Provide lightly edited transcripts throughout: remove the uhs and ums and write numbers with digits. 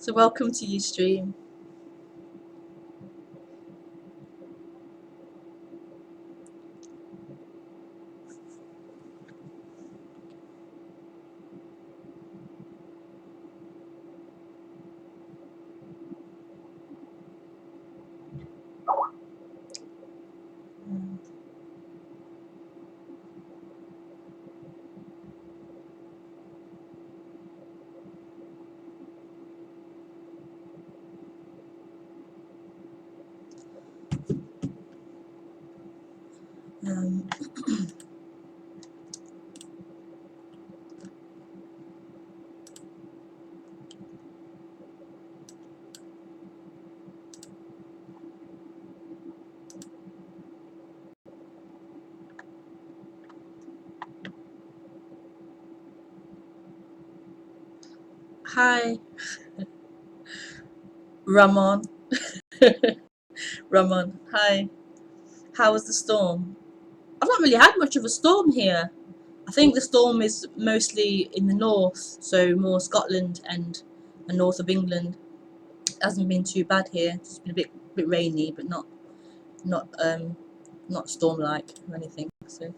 So welcome to Ustream. Um, Hi, Ramon. Ramon, hi. How was the storm? I've not really had much of a storm here. I think the storm is mostly in the north, so more Scotland and north of England. It hasn't been too bad here. It's been a bit rainy, but not storm-like or anything. So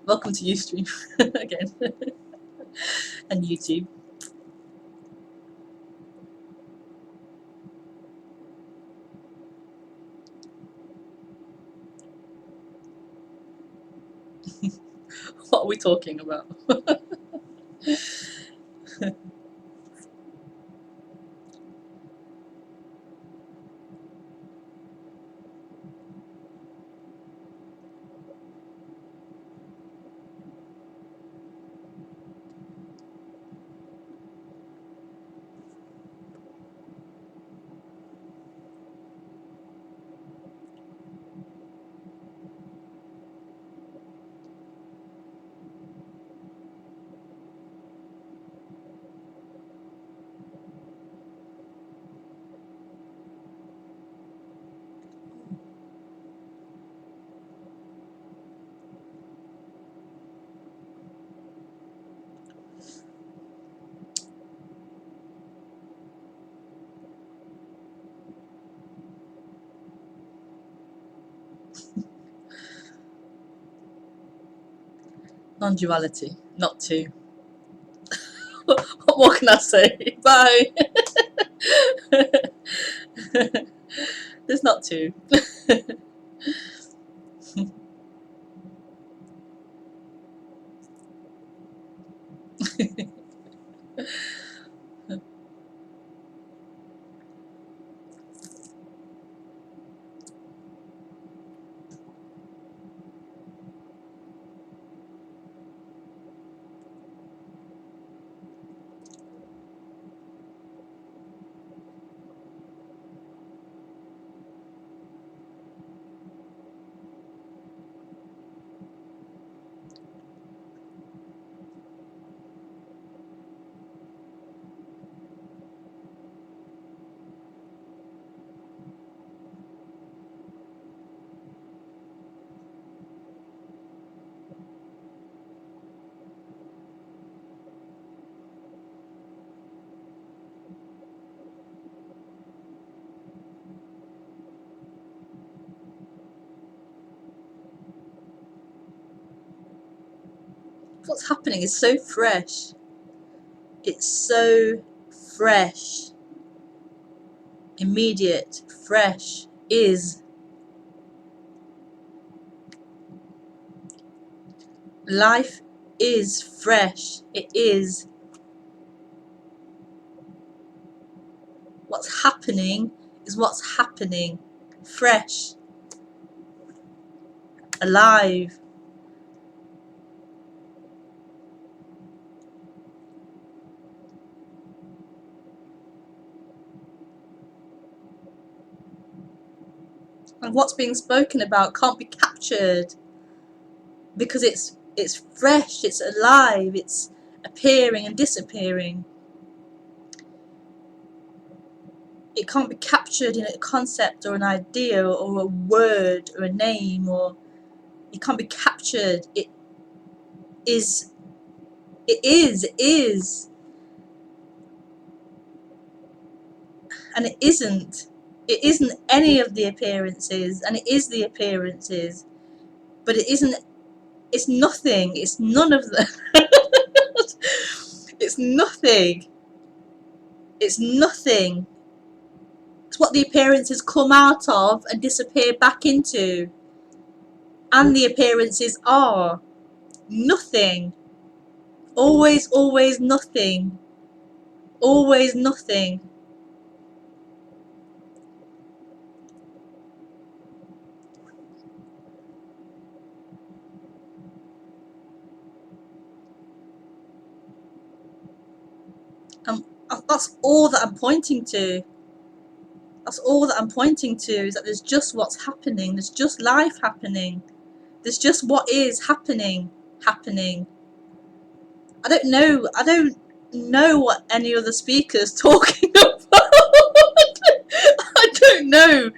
welcome to Ustream again and YouTube. What are we talking about? Non-duality, not two. What more can I say? Bye. There's not two. What's happening is so fresh. It's so fresh. Immediate, fresh is. Life is fresh. It is. What's happening is what's happening. Fresh. Alive. And what's being spoken about can't be captured because it's fresh, it's alive, it's appearing and disappearing. It can't be captured in a concept or an idea or a word or a name, or it can't be captured. It is, it is, and it isn't. It isn't any of the appearances, and it is the appearances, but it isn't. It's nothing. It's none of them. It's nothing. It's nothing. It's what the appearances come out of and disappear back into. And the appearances are nothing. Always, always nothing. Always nothing. And that's all that I'm pointing to. That's all that I'm pointing to, is that there's just what's happening. There's just life happening. There's just what is happening. I don't know what any other speaker's talking about. I don't know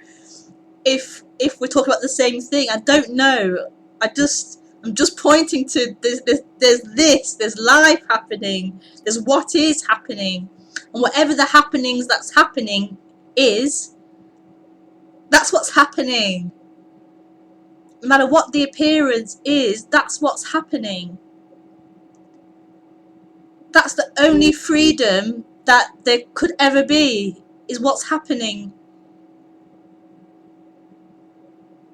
if we're talking about the same thing. I don't know. I'm just pointing to there's life happening. There's what is happening. And whatever the happenings that's happening is, that's what's happening. No matter what the appearance is, that's what's happening. That's the only freedom that there could ever be, is what's happening.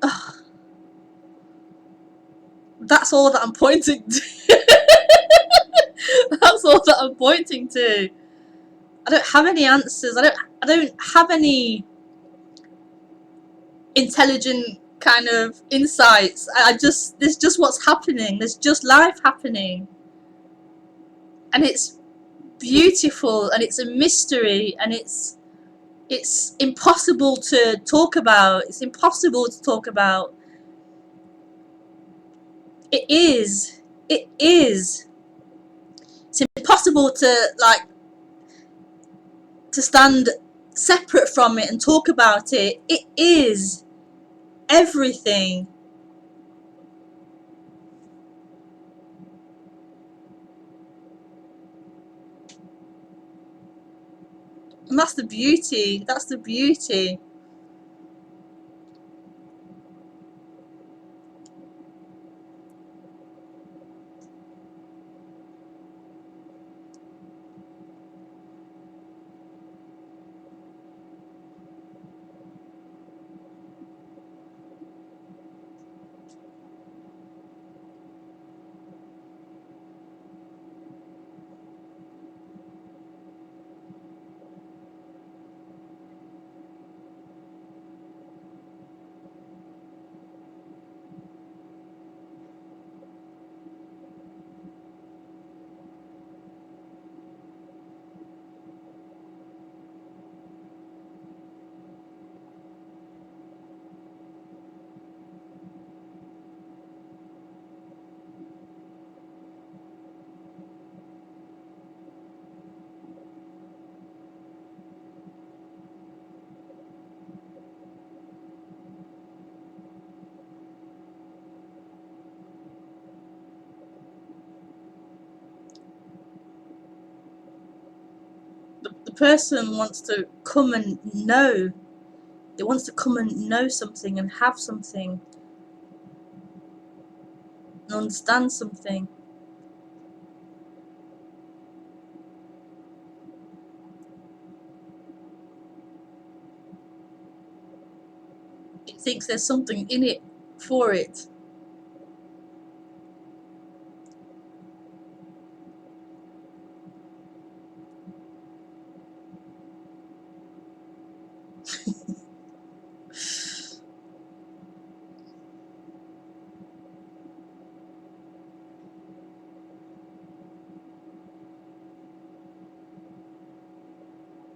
Ugh, that's all that I'm pointing to. That's all that I'm pointing to. I don't have any answers. I don't have any intelligent kind of insights. There's just what's happening. There's just life happening. And it's beautiful, and it's a mystery, and it's impossible to talk about. It's impossible to talk about. It is. It is. It's impossible to stand separate from it and talk about it. It is everything. And that's the beauty. That's the beauty. The person wants to come and know. It wants to come and know something and have something and understand something. It thinks there's something in it for it.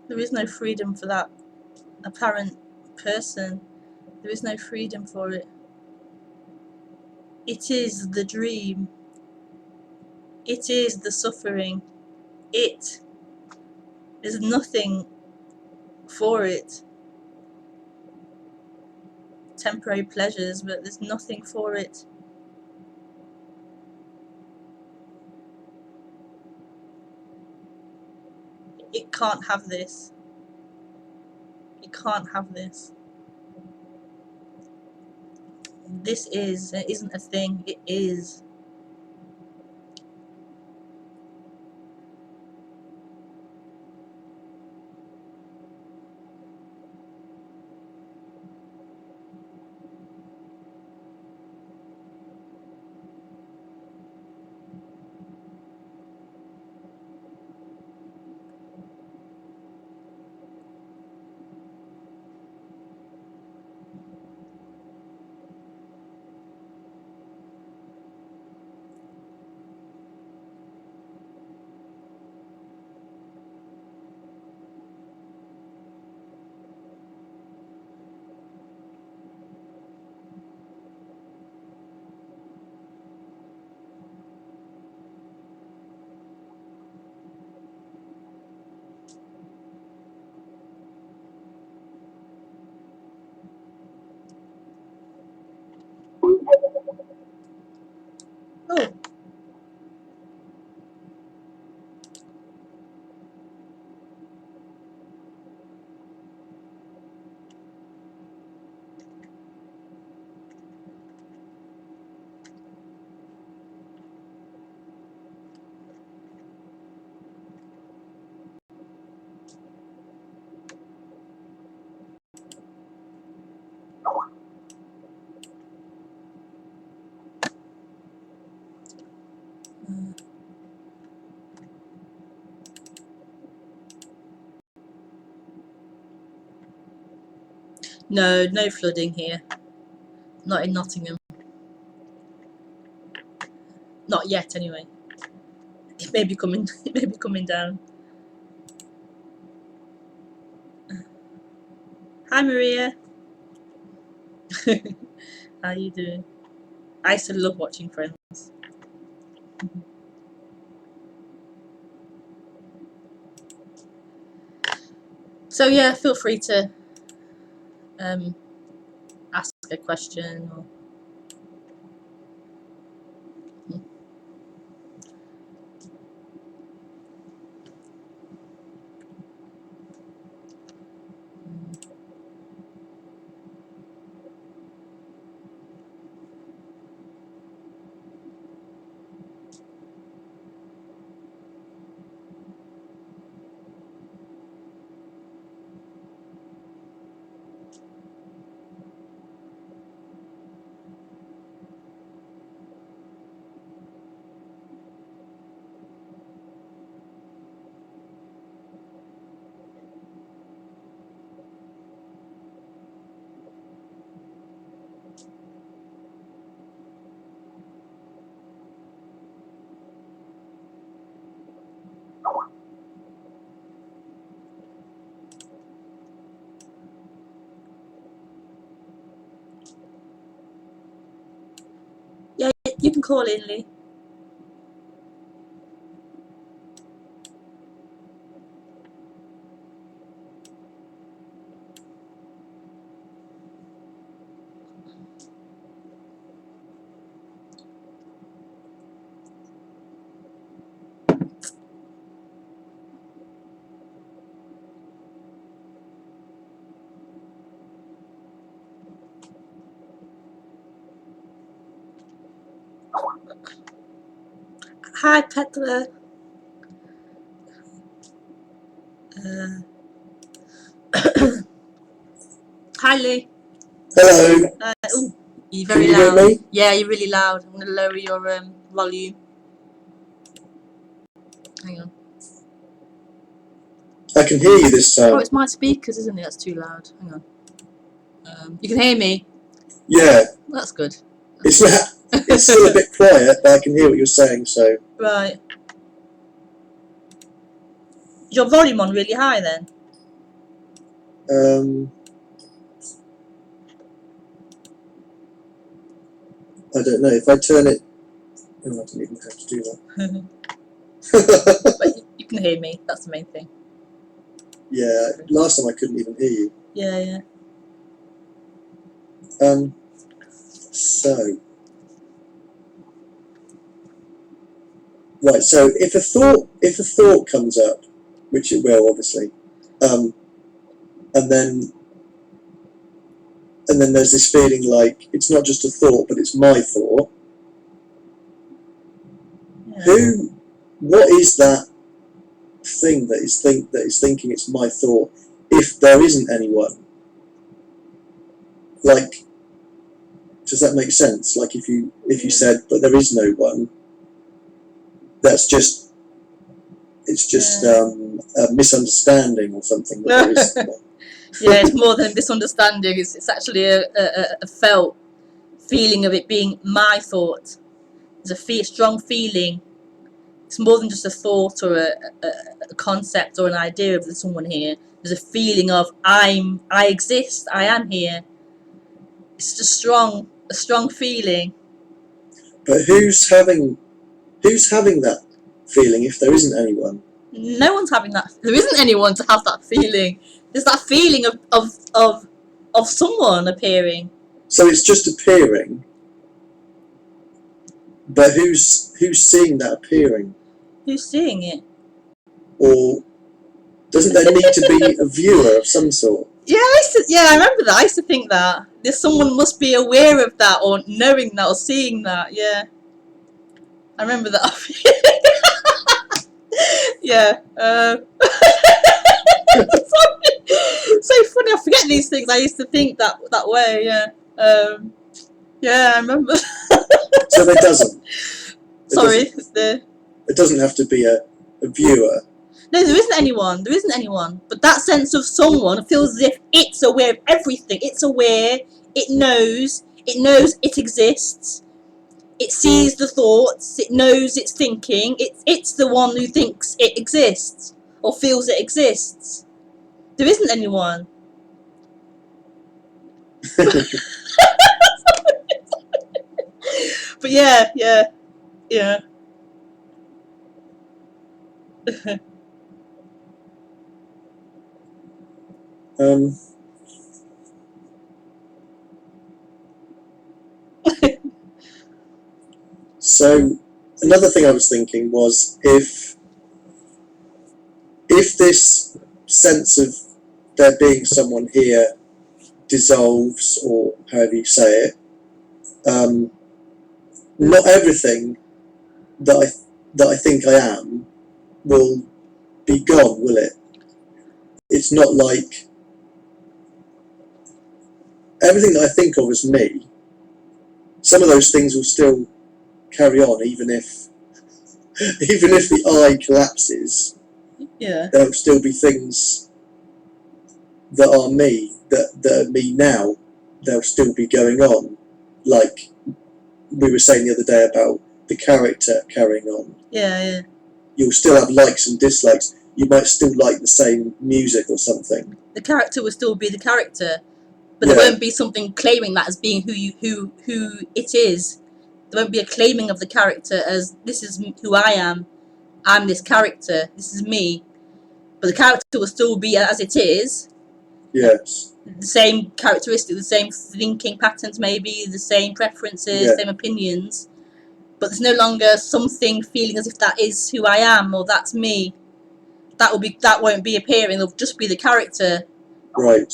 There is no freedom for that apparent person. There is no freedom for it. It is the dream. It is the suffering. There's nothing for it. Temporary pleasures, but there's nothing for it. It can't have this. It can't have this. This is. It isn't a thing. It is. Oh. No, no flooding here. Not in Nottingham. Not yet, anyway. It may be coming. It may be coming down. Hi, Maria. How you doing? I used to love watching Friends. So yeah, feel free to ask a question or. Yeah, you can call in, Lee. Hi, Petra. Hi, Lee. Hello. Oh, you're Can very you hear loud. me? Yeah, you're really loud. I'm going to lower your volume. Hang on. I can hear you this Oh, time. it's my speakers, isn't it? That's too loud. Hang on. You can hear me? Yeah. That's good. It's still a bit quiet, but I can hear what you're saying, so. Right. Is your volume on really high then? I don't know. If I turn it... Oh, I didn't even have to do that. But you can hear me. That's the main thing. Yeah, last time I couldn't even hear you. Yeah. So... Right, so if a thought comes up, which it will, obviously, and then there's this feeling like it's not just a thought, but it's my thought. Yeah. What is that thing that is thinking it's my thought if there isn't anyone? Like, does that make sense? Like if you said, but there is no one, it's just a misunderstanding or something. That there is one. Yeah, it's more than a misunderstanding. It's actually a felt feeling of it being my thought. There's a strong feeling. It's more than just a thought or a concept or an idea of there's someone here. There's a feeling of I exist, I am here. It's just a strong feeling. But who's having that feeling if there isn't anyone? No one's having that. There isn't anyone to have that feeling. There's that feeling of someone appearing. So it's just appearing. But who's seeing that appearing? Who's seeing it? Or doesn't there need to be a viewer of some sort? Yeah, I remember that. I used to think that there's someone must be aware of that or knowing that or seeing that. Yeah, I remember that. Yeah. Sorry. So funny. I forget these things. I used to think that way. Yeah. Yeah, I remember. So there doesn't. Sorry. It doesn't have to be a viewer. No, there isn't anyone. There isn't anyone. But that sense of someone feels as if it's aware of everything. It's aware. It knows. It knows it exists. It sees the thoughts. It knows it's thinking. It's the one who thinks it exists or feels it exists. There isn't anyone. But yeah. So another thing I was thinking was if this sense of there being someone here dissolves, or however you say it, not everything that I think I am will be gone, will it? It's not like everything that I think of as me. Some of those things will still carry on, even if the I collapses. Yeah. There'll still be things that are me, that are me now. They'll still be going on, like we were saying the other day about the character carrying on. Yeah. You'll still have likes and dislikes. You might still like the same music or something. The character will still be the character, but Yeah. there won't be something claiming that as being who it is. There won't be a claiming of the character as this is who I am. I'm this character. This is me. But the character will still be as it is. Yes. The same characteristics, the same thinking patterns, maybe the same preferences, Yeah. same opinions. But there's no longer something feeling as if that is who I am or that's me. That won't be appearing. It'll just be the character. Right.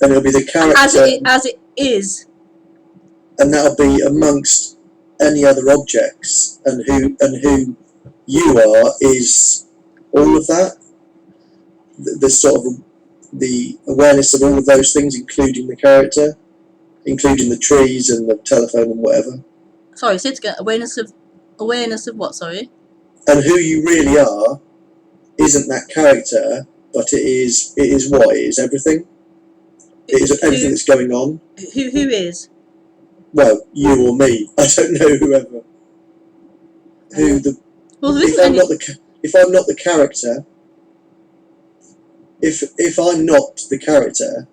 And it'll be the character as it is. And that'll be amongst any other objects, and who you are is all of that. The sort of the awareness of all of those things, including the character, including the trees and the telephone and whatever. Sorry, say it again. Awareness of what? Sorry. And who you really are isn't that character, but it is what? It is everything. It is everything that's going on. Who is? Well, you or me. I don't know, whoever. Well, if I'm not the character, if I'm not the character,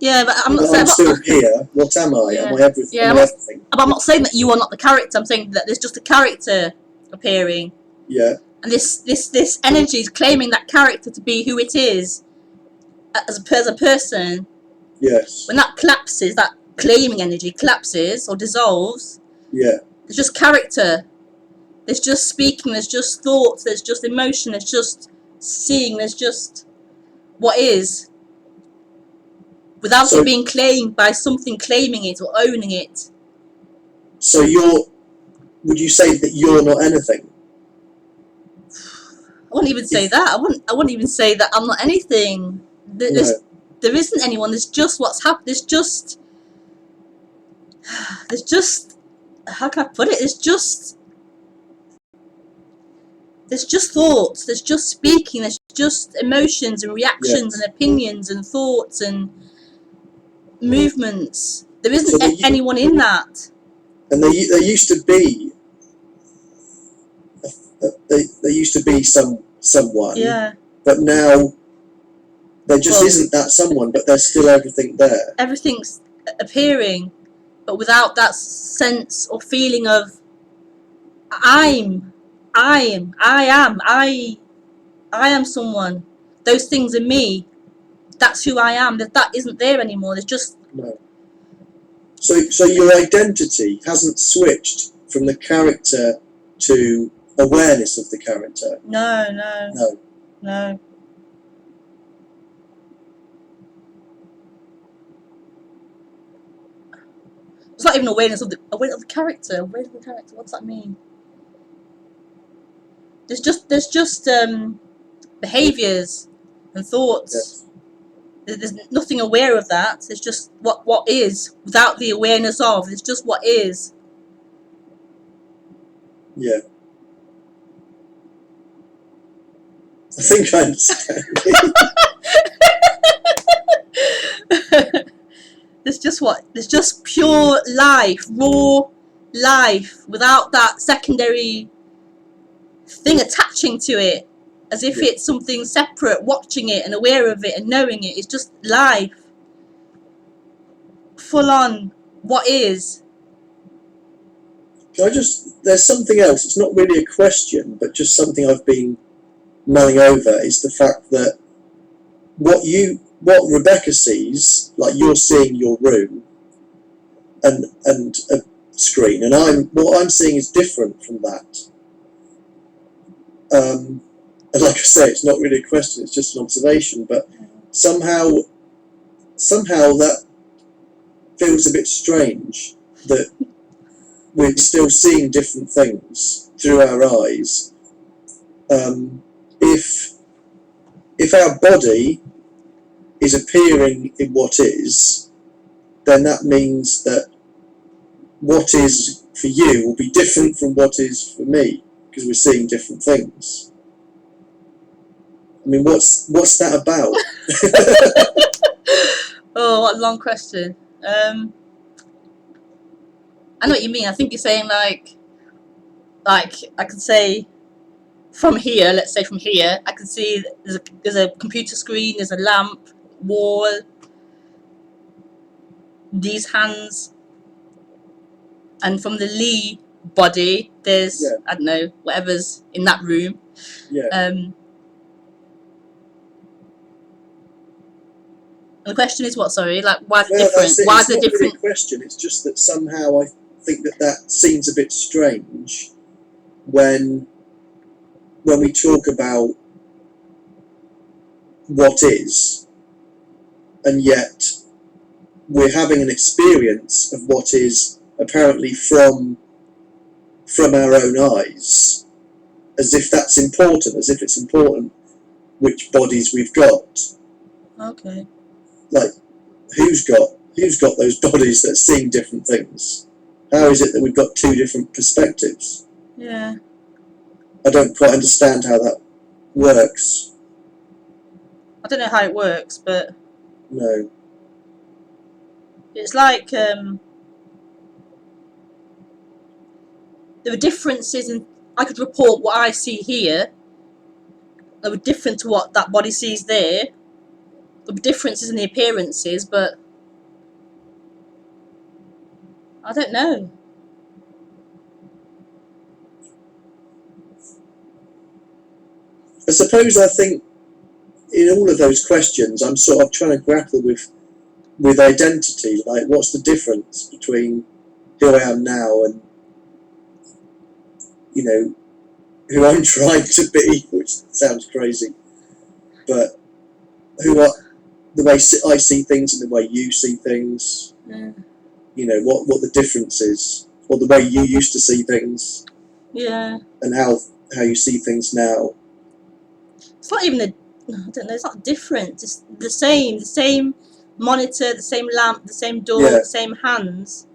Yeah, but I'm not But saying. I'm still here. What am I? Yeah. Am I everything? Yeah, Am I everything? I'm not saying that you are not the character. I'm saying that there's just a character appearing, Yeah. and this energy is claiming that character to be who it is as a person. Yes. When that collapses, that claiming energy collapses or dissolves. Yeah. There's just character. There's just speaking. There's just thoughts. There's just emotion. There's just seeing. There's just what is, without So it being claimed by something claiming it or owning it. so would you say that you're not anything? I wouldn't even say that. I wouldn't even say that I'm not anything. No. There isn't anyone. There's just what's happened. There's just, how can I put it? There's just thoughts. There's just speaking. There's just emotions and reactions Yes. and opinions and thoughts and movements. There So isn't anyone in that. and there used to be there used to be someone, Yeah. but now there just Well, isn't that someone, but there's still everything there. everything's appearing, but without that sense or feeling of I am someone. Those things are me. That's who I am. That isn't there anymore. There's just No. So your identity hasn't switched from the character to awareness of the character. no. It's not even awareness of the character. Awareness of the character. What does that mean? There's just behaviors and thoughts. Yes. There's nothing aware of that. It's just what is without the awareness of. It's just what is. Yeah. I think I understand. There's just pure life, raw life, without that secondary thing attaching to it, as if it's something separate, watching it and aware of it and knowing it. It's just life, full on what is. There's something else. It's not really a question, but just something I've been mulling over is the fact that what Rebecca sees, like you're seeing your room and a screen, and what I'm seeing is different from that. And like I say, it's not really a question; it's just an observation. But somehow that feels a bit strange that we're still seeing different things through our eyes. If our body is appearing in what is, then that means that what is for you will be different from what is for me, because we're seeing different things. I mean, what's that about? Oh, what a long question. I know what you mean. I think you're saying like I could say from here. Let's say from here, I can see there's a computer screen, there's a lamp, wall, these hands, and from the Lee body, there's I don't know whatever's in that room. Yeah. And the question is what? Sorry, like why is it different? Why is it different? Really a question. It's just that somehow I think that seems a bit strange when we talk about what is, and yet we're having an experience of what is apparently from our own eyes, as if that's important, as if it's important which bodies we've got. Okay. Like, who's got those bodies that are seeing different things? How is it that we've got two different perspectives? Yeah. I don't quite understand how that works. I don't know how it works, but No. it's like there were differences in. I could report what I see here. They were different to what that body sees there. There were differences in the appearances, but I don't know. I suppose I think in all of those questions, I'm sort of trying to grapple with identity. Like, what's the difference between who I am now and, you know, who I'm trying to be, which sounds crazy, but the way I see things and the way you see things. Yeah. You know, what the difference is, or the way you used to see things, Yeah. and how you see things now. It's not even I don't know. It's not different. It's the same. The same monitor, the same lamp, the same door, Yeah. the same hands.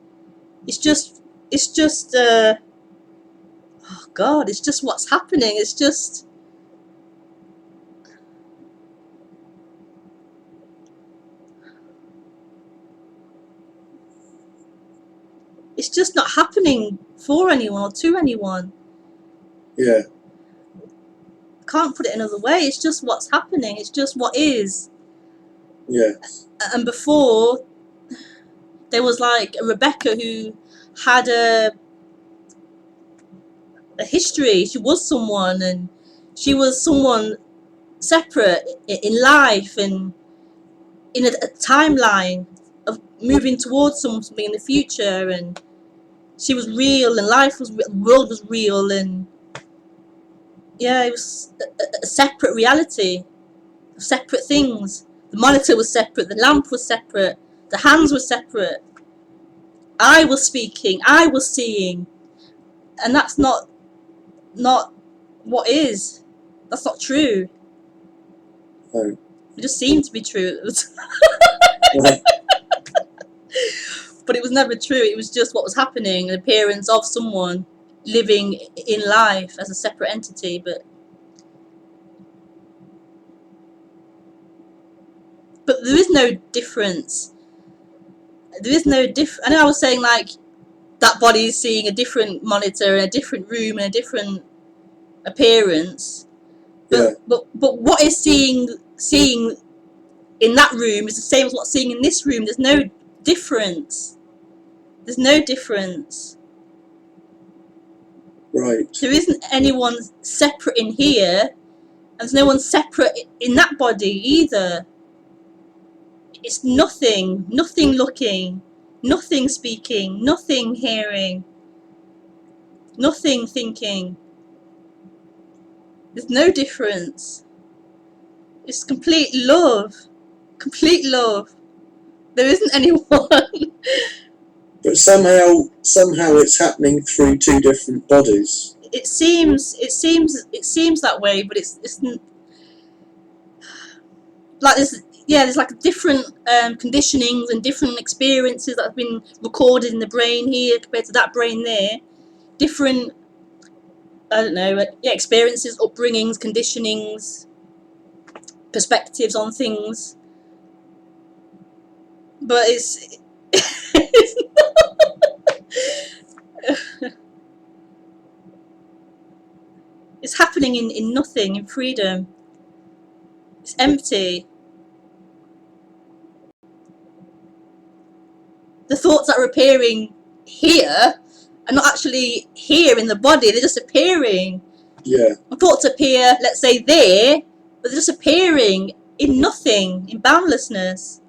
It's just. Oh God! It's just what's happening. It's just. It's just not happening for anyone or to anyone. Yeah. I can't put it another way. It's just what's happening. It's just what is. Yeah. And before, there was like a Rebecca who had a history. She was someone, and she was someone separate in life and in a timeline of moving towards something in the future. And she was real, and life was, the world was real, and yeah, it was a separate reality, separate things. The monitor was separate, the lamp was separate, the hands were separate. I was speaking, I was seeing, and that's not what is. That's not true. No. It just seemed to be true. Well, But it was never true. It was just what was happening, an appearance of someone living in life as a separate entity. But there is no difference. There is no I know I was saying like that body is seeing a different monitor in a different room and a different appearance. yeah. But what is seeing in that room is the same as what's seeing in this room. There's no difference. There's no difference. Right. There isn't anyone separate in here, and there's no one separate in that body either. It's nothing looking, nothing speaking, nothing hearing, nothing thinking. There's no difference. It's complete love. Complete love. There isn't anyone. But somehow it's happening through two different bodies. It seems that way, but it's like this. Yeah, there's like different conditionings and different experiences that have been recorded in the brain here compared to that brain there. Different, I don't know, yeah, experiences, upbringings, conditionings, perspectives on things. But it's it's happening in nothing, in freedom. It's empty. The thoughts that are appearing here are not actually here in the body, they're just appearing. Yeah. The thoughts appear, let's say, there, but they're just appearing in nothing, in boundlessness.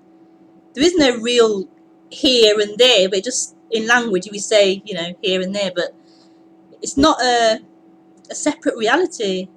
There is no real here and there, but just in language we say, you know, here and there, but it's not a separate reality.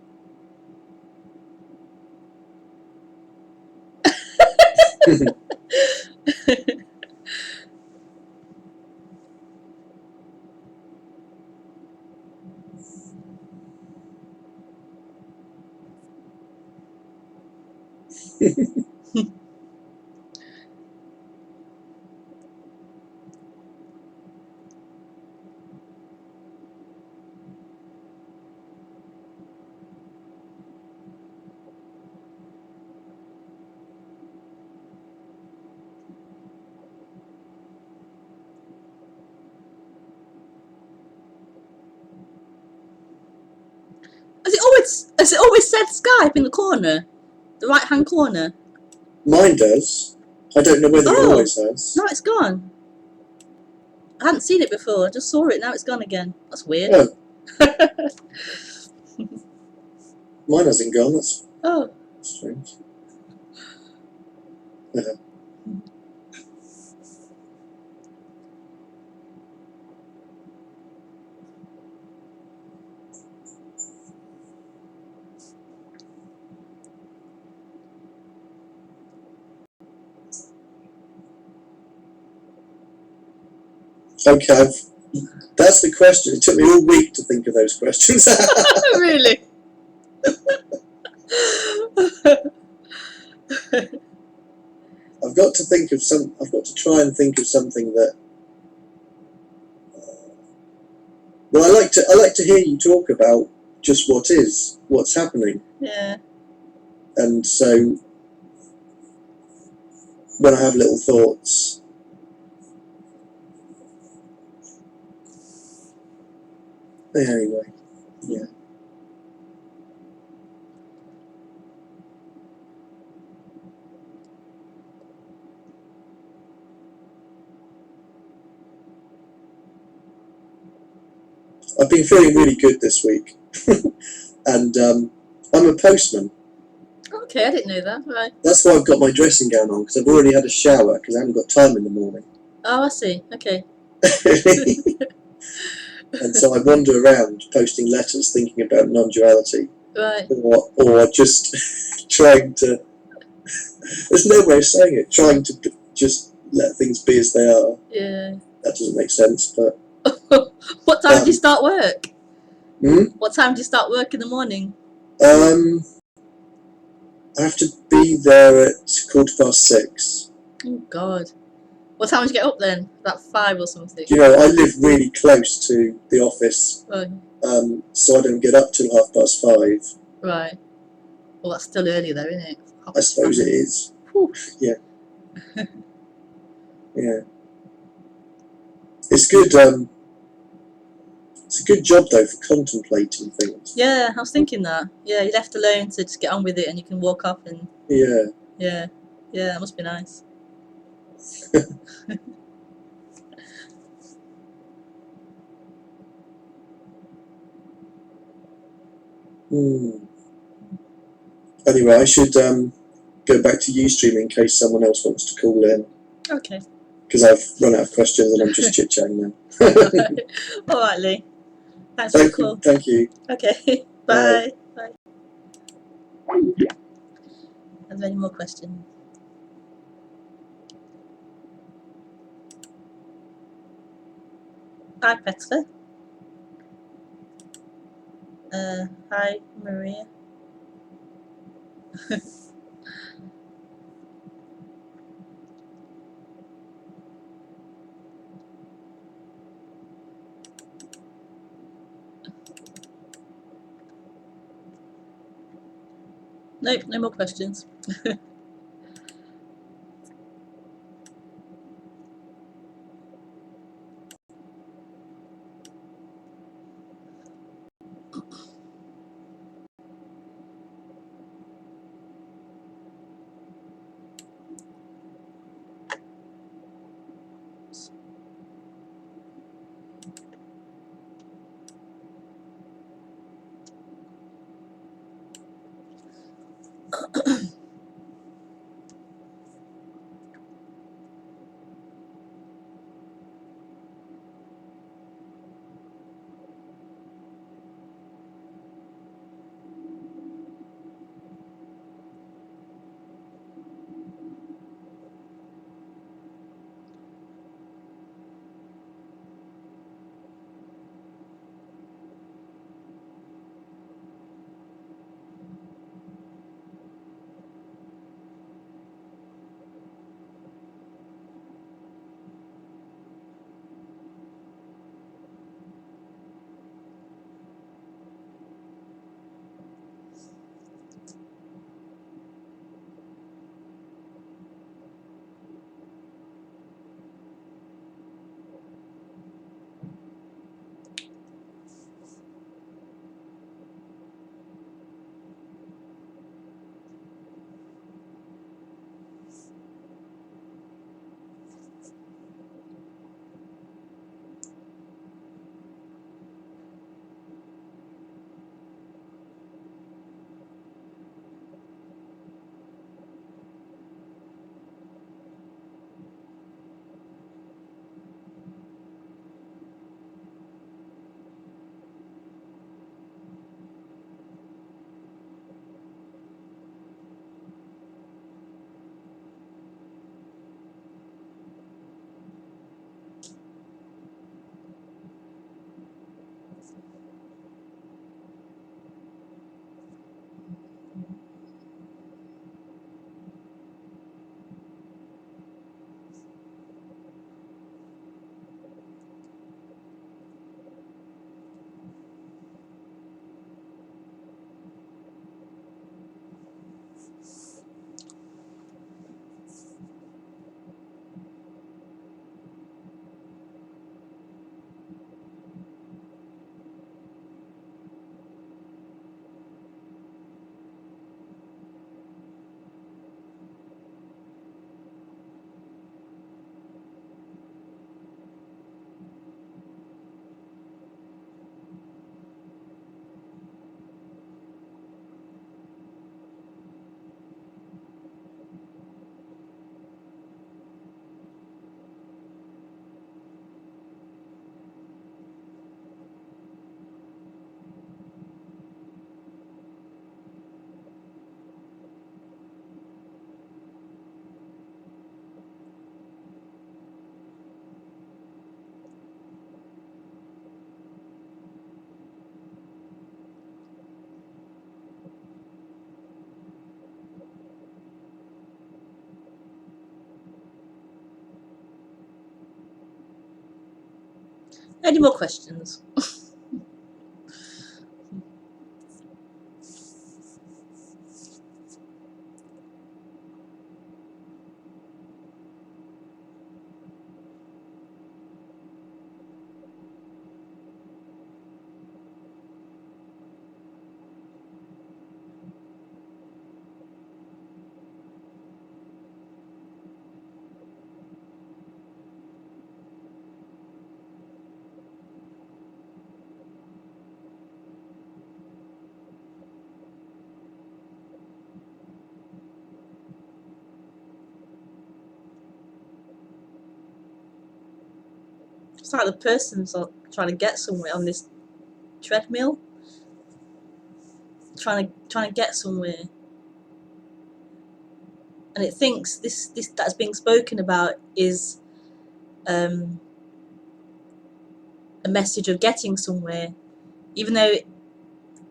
Has it always said Skype in the corner? The right hand corner? Mine does. I don't know whether it always has. No, it's gone. I hadn't seen it before. I just saw it. Now it's gone again. That's weird. Oh, mine hasn't gone. That's Oh. strange. Okay, that's the question. It took me all week to think of those questions. Really? I've got to think of some. I've got to try and think of something that. Well, I like to hear you talk about just what is, what's happening, Yeah. and so when I have little thoughts, anyway, yeah. I've been feeling really good this week, and I'm a postman. Okay, I didn't know that. Right. That's why I've got my dressing gown on, because I've already had a shower because I haven't got time in the morning. Oh, I see. Okay. And so I wander around posting letters thinking about non-duality, Right. or just trying to, there's no way of saying it, trying to just let things be as they are. Yeah. That doesn't make sense, but... What time do you start work? Hmm? What time do you start work in the morning? I have to be there at 6:15. Oh, God. What time do you get up then? About 5 or something? You know, I live really close to the office, Right. so I don't get up till 5:30. Right. Well, that's still early though, isn't it? I suppose it is. Whew. Yeah. Yeah. It's good. It's a good job though for contemplating things. Yeah, I was thinking that. Yeah, you're left alone to just get on with it, and you can walk off and Yeah. yeah, that must be nice. Anyway, I should go back to Ustream in case someone else wants to call in, Okay. because I've run out of questions and I'm just chit-chatting now. All right, Lee. Thanks for the call. Thank you. Okay. Bye. Bye. Are there any more questions? Hi, Petra. Hi, Maria. Nope, no more questions. Any more questions? It's like the person's trying to get somewhere on this treadmill, trying to get somewhere, and it thinks this that's being spoken about is a message of getting somewhere, even though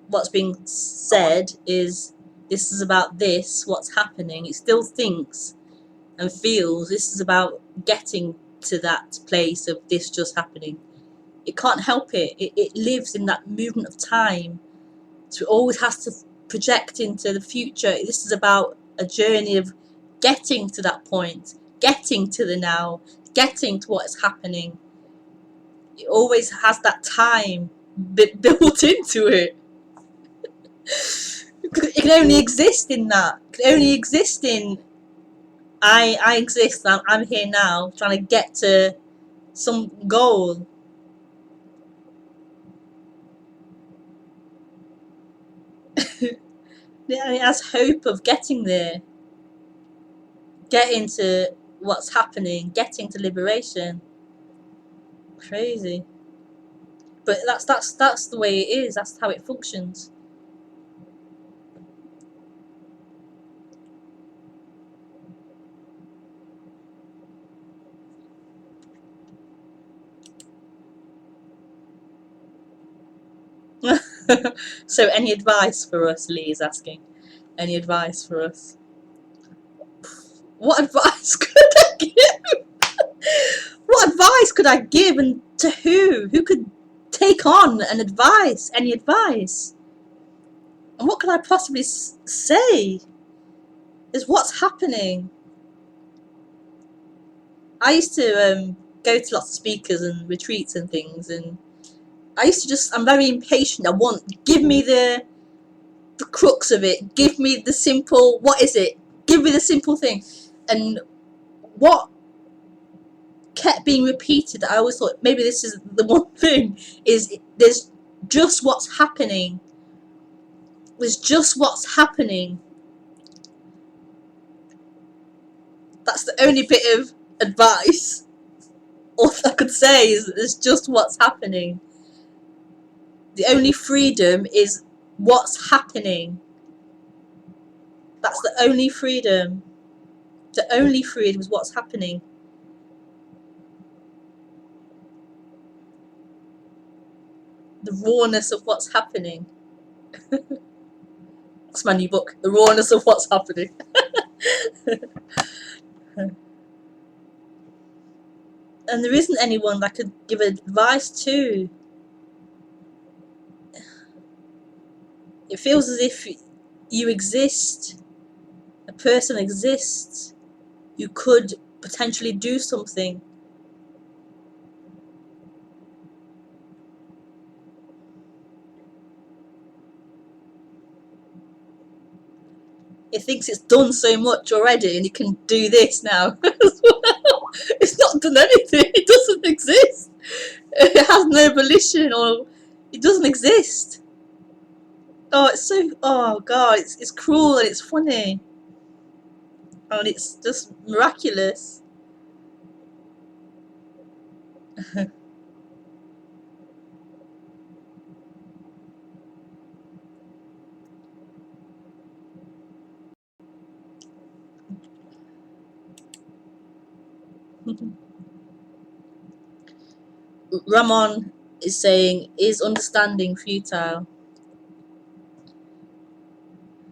what's being said is this is about this, what's happening. It still thinks and feels this is about getting to that place of this just happening. It can't help it. It lives in that movement of time, so it always has to project into the future. This is about a journey of getting to that point, getting to the now, getting to what is happening. It always has that time built into it. It can only exist in that. It can only exist in I exist. I'm here now, trying to get to some goal. Yeah, it has hope of getting there, getting to what's happening, getting to liberation. Crazy, but that's the way it is. That's how it functions. So, any advice for us? Lee is asking. Any advice for us? What advice could I give? What advice could I give, and to who? Who could take on an advice? Any advice? And what could I possibly say? Is what's happening. I used to go to lots of speakers and retreats and things, and I used to I'm very impatient. Give me the crux of it. Give me the simple, what is it? Give me the simple thing. And what kept being repeated, I always thought maybe this is the one thing, is there's just what's happening. There's just what's happening. That's the only bit of advice all I could say is there's just what's happening. The only freedom is what's happening. That's the only freedom. The only freedom is what's happening. The rawness of what's happening. That's my new book, The Rawness of What's Happening. And there isn't anyone that could give advice to. It feels as if you exist, a person exists, you could potentially do something. It thinks it's done so much already and it can do this now as well. It's not done anything. It doesn't exist. It has no volition, or it doesn't exist. Oh, it's so, oh God, it's cruel and it's funny. And it's just miraculous. Ramon is saying, is understanding futile?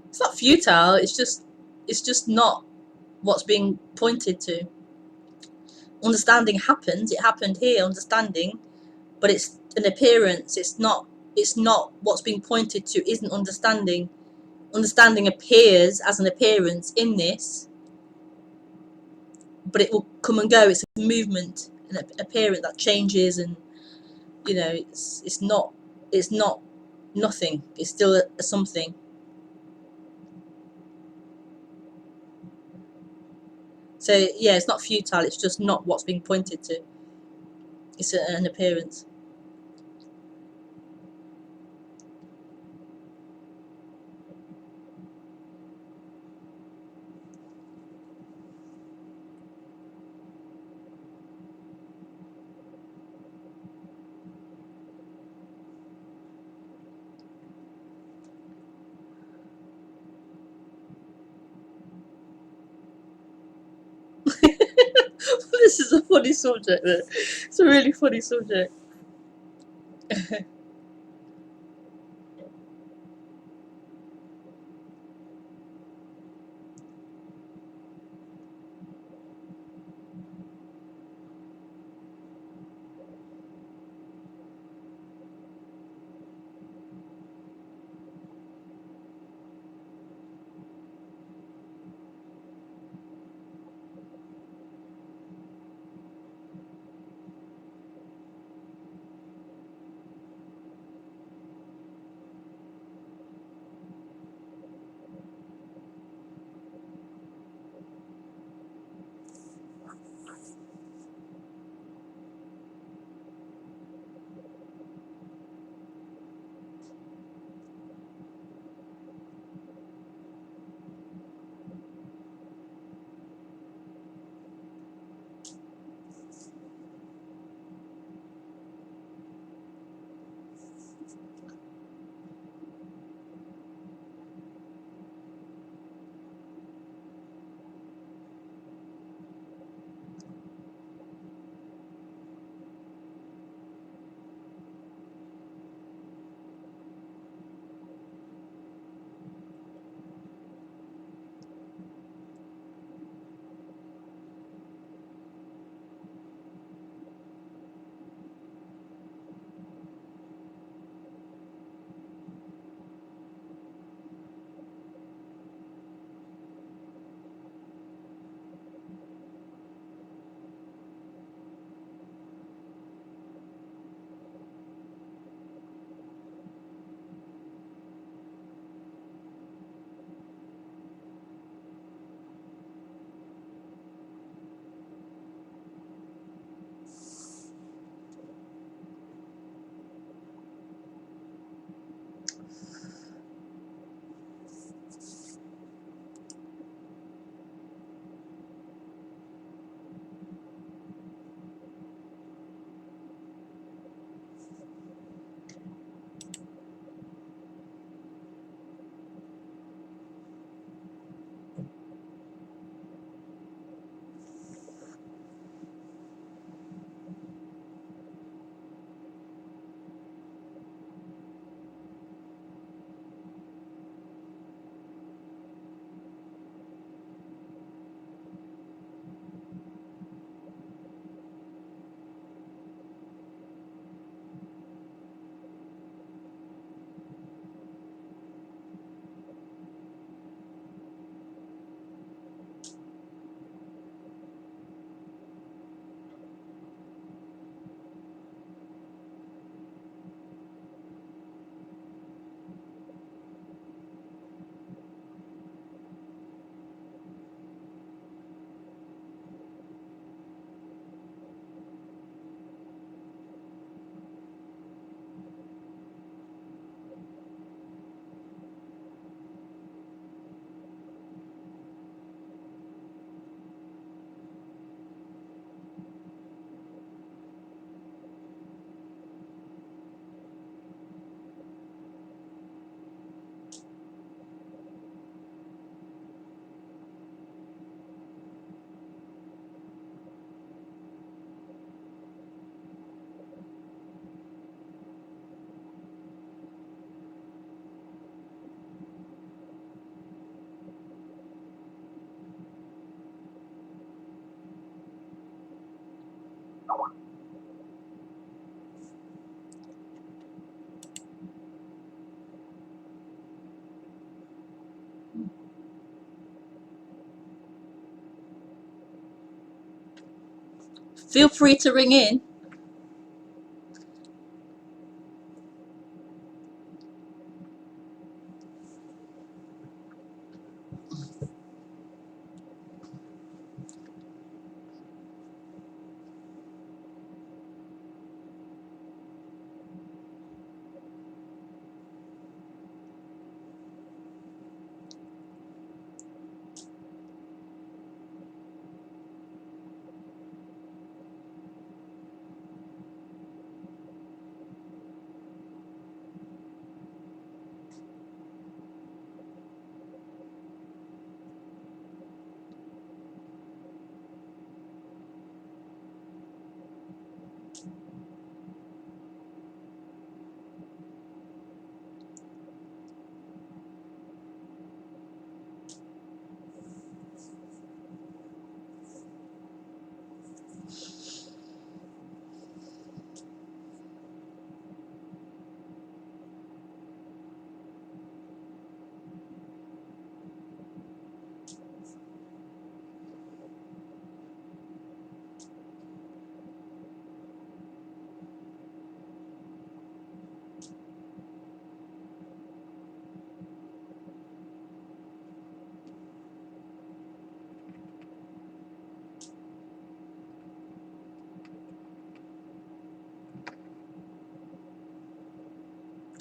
It's not futile, it's just not what's being pointed to. Understanding happens, it happened here, understanding, but it's an appearance. It's not what's being pointed to isn't understanding. Understanding appears as an appearance in this, but it will come and go. It's a movement, an appearance that changes, and it's not nothing. It's still a something. So yeah, it's not futile. It's just not what's being pointed to. It's an appearance. This is a funny subject. It's a really funny subject. Feel free to ring in.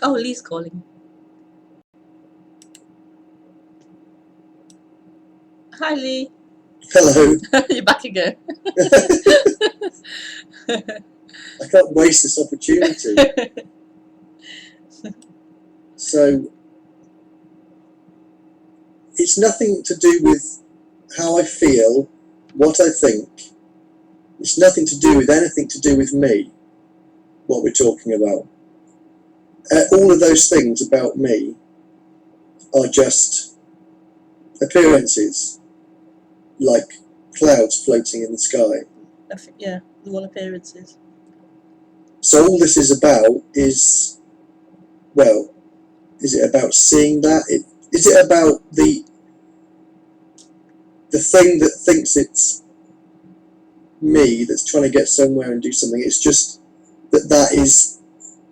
Oh, Lee's calling. Hi, Lee. Hello. You're back again. I can't waste this opportunity. So it's nothing to do with how I feel, what I think. It's nothing to do with anything to do with me, what we're talking about. All of those things about me are just appearances, like clouds floating in the sky. Yeah, the one appearances. So all this is about is, well, is it about seeing that? Is it about the thing that thinks it's me that's trying to get somewhere and do something? It's just that is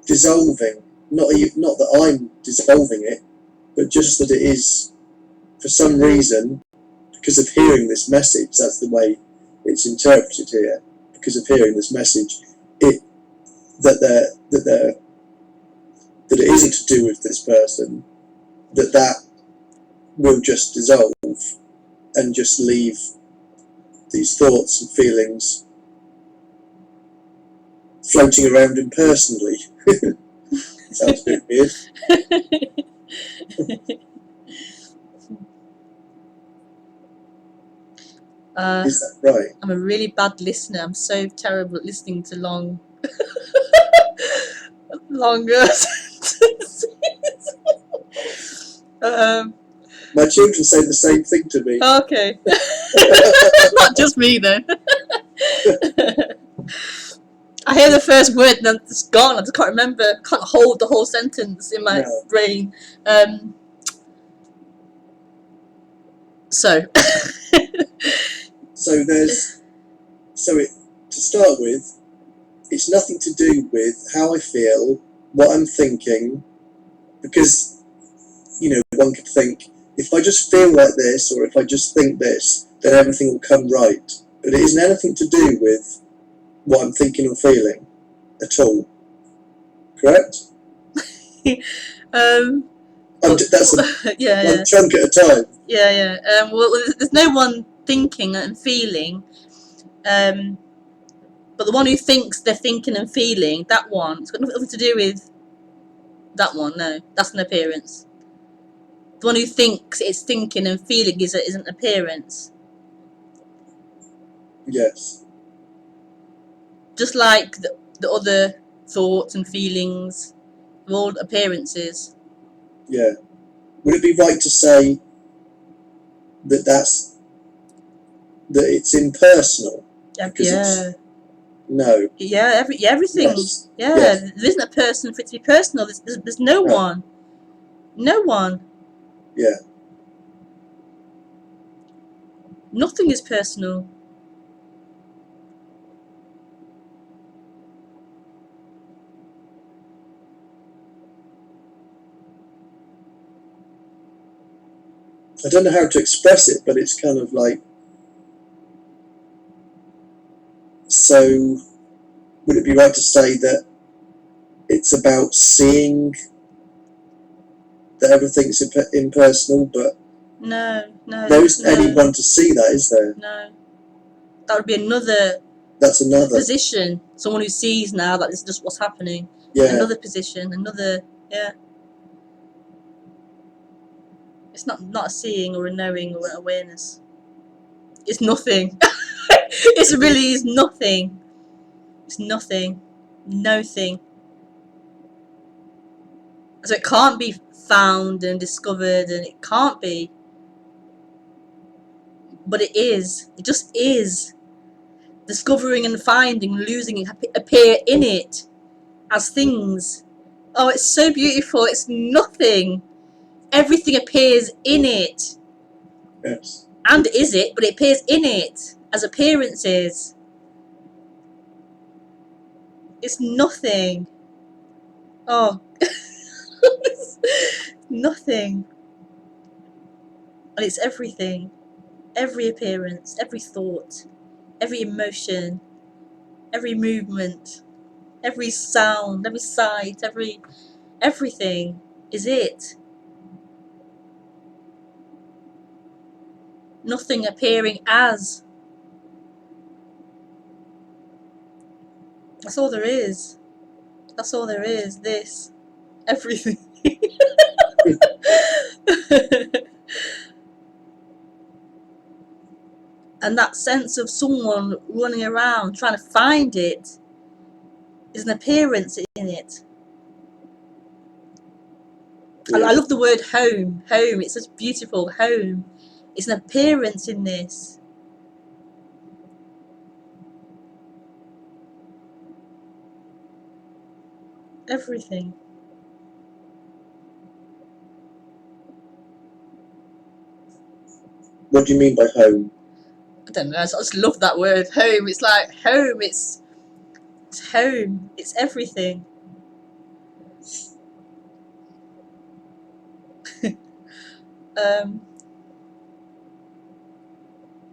dissolving. Not that I'm dissolving it, but just that it is, for some reason, because of hearing this message. That's the way it's interpreted here. Because of hearing this message, that it isn't to do with this person. That will just dissolve and just leave these thoughts and feelings floating around impersonally. Sounds a bit weird. Is that right? I'm a really bad listener. I'm so terrible at listening to longer sentences. My children say the same thing to me. Okay. Not just me, though. I hear the first word and then it's gone. I just can't remember. Can't hold the whole sentence in my brain. So to start with, it's nothing to do with how I feel, what I'm thinking, because, one could think, if I just feel like this, or if I just think this, then everything will come right. But it isn't anything to do with what I'm thinking or feeling at all. Correct? That's one chunk at a time. Yeah. Well, there's no one thinking and feeling. But the one who thinks they're thinking and feeling, that one, it's got nothing to do with that one. No, that's an appearance. The one who thinks it's thinking and feeling is an appearance. Yes. Just like the other thoughts and feelings, they're all appearances. Yeah. Would it be right to say that it's impersonal? Yeah. No. Yeah, everything. Yes. Yeah, Yes. there isn't a person for it to be personal. There's no one. No one. Yeah. Nothing is personal. I don't know how to express it, but it's kind of like, so would it be right to say that it's about seeing that everything's impersonal, but No, there isn't anyone to see that, is there? no. That would be another That's another. position. Someone who sees now that this is just what's happening. Yeah. Another position, another, yeah. It's not a seeing or a knowing or an awareness. It's nothing. It really is nothing. It's nothing. Nothing. So it can't be found and discovered, and it can't be. But it is. It just is. Discovering and finding, losing it, appear in it as things. Oh, it's so beautiful. It's nothing. Everything appears in it. Yes. And is it, but it appears in it as appearances. It's nothing. Oh. Nothing. And it's everything. Every appearance, every thought, every emotion, every movement, every sound, every sight, everything is it. Nothing appearing as. That's all there is. That's all there is. This. Everything. And that sense of someone running around trying to find it is an appearance in it. Yeah. I love the word home. Home. It's such beautiful. Home. It's an appearance in this. Everything. What do you mean by home? I don't know. I just love that word. Home. It's like home. It's home. It's everything.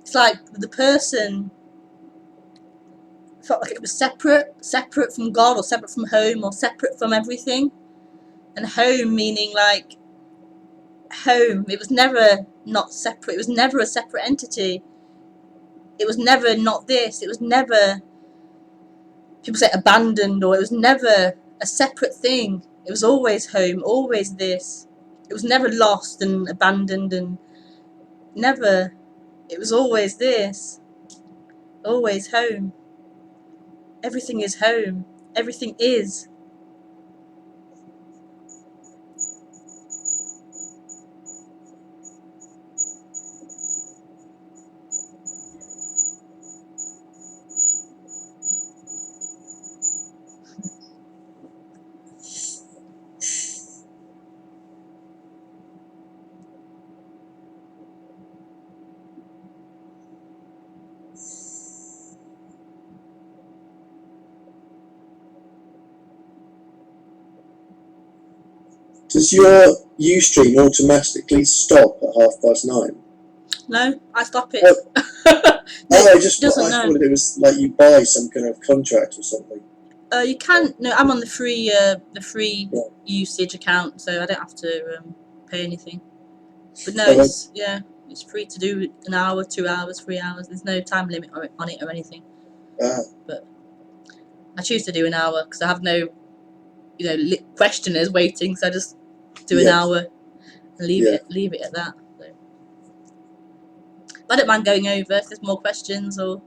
It's like the person felt like it was separate from God, or separate from home, or separate from everything. And home meaning like home. It was never not separate. It was never a separate entity. It was never not this. It was never, people say abandoned, or it was never a separate thing. It was always home, always this. It was never lost and abandoned, and never. It was always this. Always home. Everything is home. Everything is. Does your Ustream automatically stop at 9:30? No, I stop it. No, No, I it doesn't. I No. thought it was like you buy some kind of contract or something. You can. No, I'm on the free Yeah. usage account, so I don't have to pay anything. But no, Oh, it's it's free to do an hour, 2 hours, 3 hours. There's no time limit on it or anything. But I choose to do an hour because I have no, questioners waiting. So I just do an hour and leave it at that. So. But I don't mind going over if there's more questions or.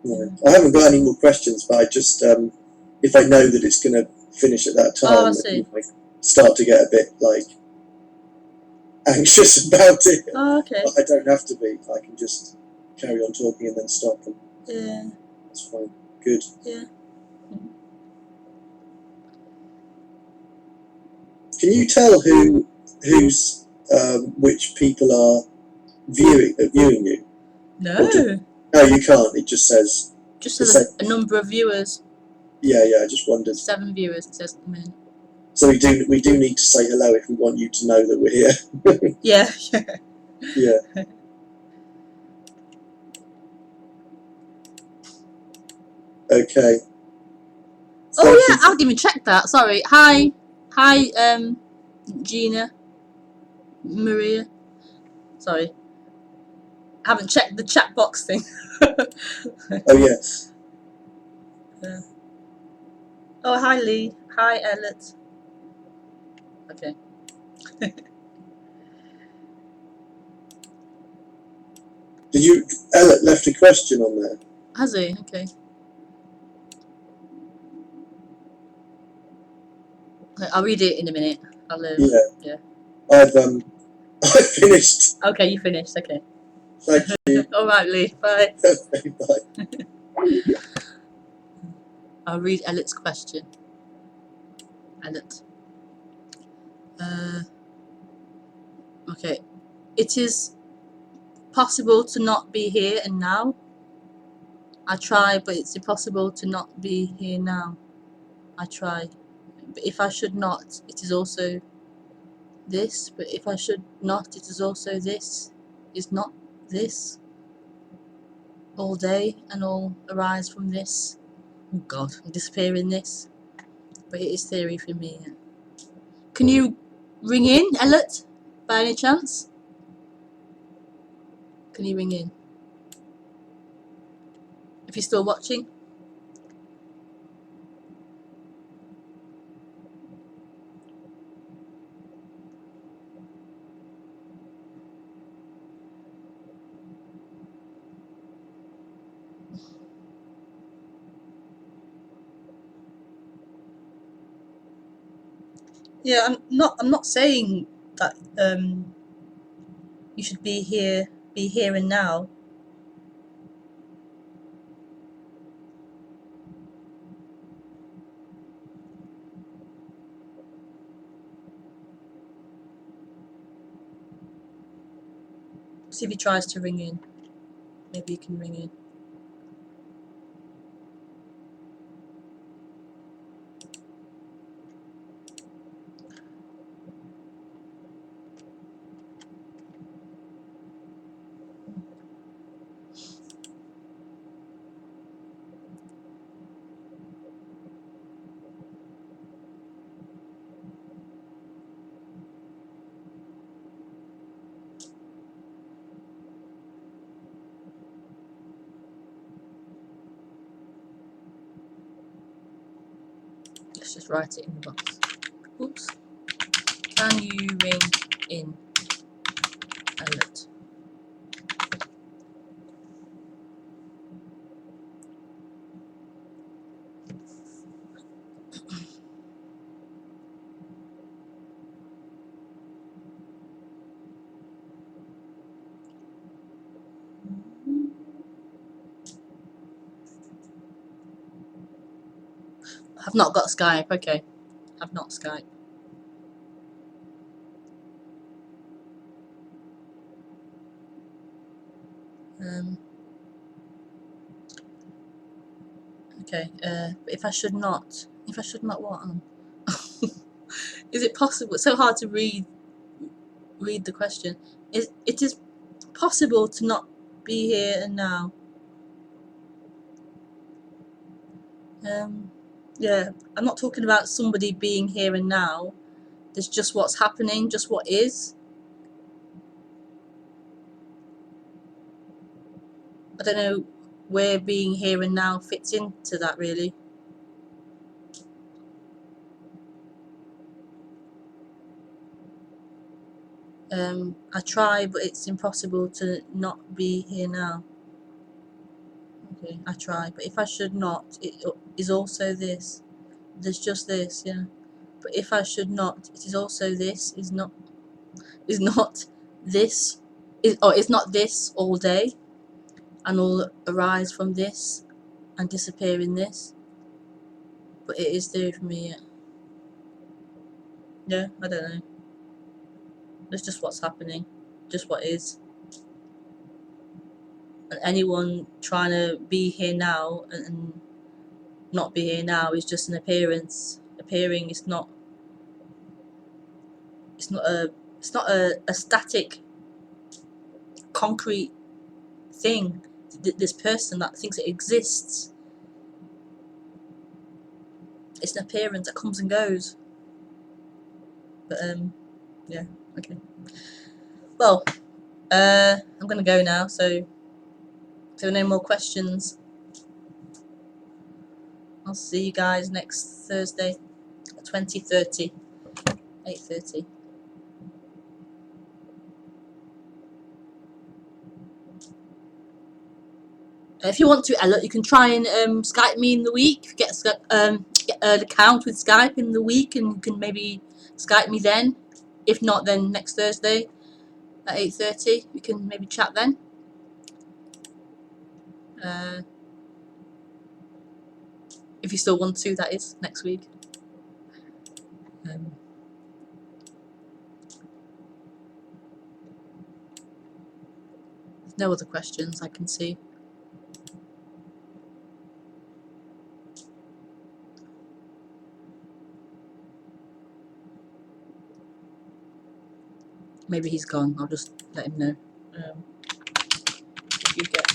Yeah. I haven't got any more questions, but I just if I know that it's going to finish at that time, I see. I start to get a bit like anxious about it. Oh, okay. But I don't have to be. I can just carry on talking and then stop. And Yeah. that's fine. Good. Yeah. Can you tell who's which people are viewing you? No. No, you can't. It just says. Just says a number of viewers. Yeah, I just wondered. 7 viewers, it says at the minute. So we do need to say hello if we want you to know that we're here. Yeah. Yeah. Okay. Oh Thank yeah, you. I haven't even checked that. Sorry. Hi, Gina, Maria. Sorry, I haven't checked the chat box thing. Oh yes. Yeah. Oh hi Lee. Hi Elliot. Okay. Did you? Ellett left a question on there. Has he? Okay. I'll read it in a minute. I'll Yeah. yeah. I've I finished. Okay, you finished. Okay. Thank you. All right, Lee. Bye. Bye. I'll read Elliot's question. Elliot. Okay. It is possible to not be here and now. I try, but it's impossible to not be here now. I try. But if I should not, it is also this. But if I should not, it is also this. Is not this. All day and all arise from this. Oh God, and disappear in this. But it is theory for me. Can you ring in, Elliot, by any chance? Can you ring in? If you're still watching? Yeah, I'm not saying that you should be here and now. See if he tries to ring in. Maybe he can ring in. Let's just write it in the box. Oops. Can you ring in, Elliot? I've not got Skype. Okay. I've not Skype. Okay. But if I should not what? Is it possible? It's so hard to read the question. It is possible to not be here and now. Yeah, I'm not talking about somebody being here and now. There's just what's happening, just what is. I don't know where being here and now fits into that really. I try, but it's impossible to not be here now. Okay, I try, but if I should not, it is also this. There's just this, yeah. But if I should not, it is also this. Is not this. Is not this all day, and all arise from this, and disappear in this. But it is there for me. Yeah, I don't know. It's just what's happening, just what is. And anyone trying to be here now and not be here now is just an appearance. Appearing is not It's not a static, concrete thing. This person that thinks it exists. It's an appearance that comes and goes. But yeah, okay. Well, I'm gonna go now. So if there are no more questions, I'll see you guys next Thursday, 20:30, 8:30. If you want to, Ella, you can try and Skype me in the week. Get an account with Skype in the week, and you can maybe Skype me then. If not, then next Thursday at 8:30, we can maybe chat then. If you still want to, that is, next week. There's no other questions I can see. Maybe he's gone. I'll just let him know. If you get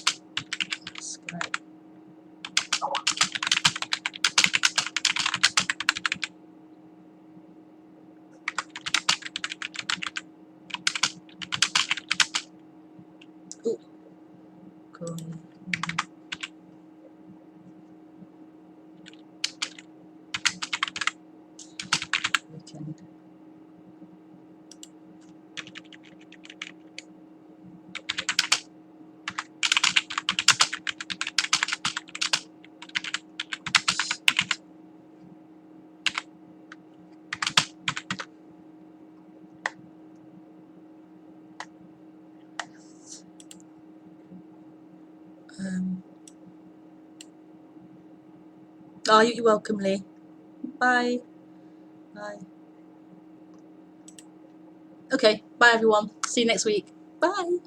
Skype. Ooh. Cool. Weekend. Oh, you're welcome, Lee. Bye. Bye. Okay, bye everyone. See you next week. Bye.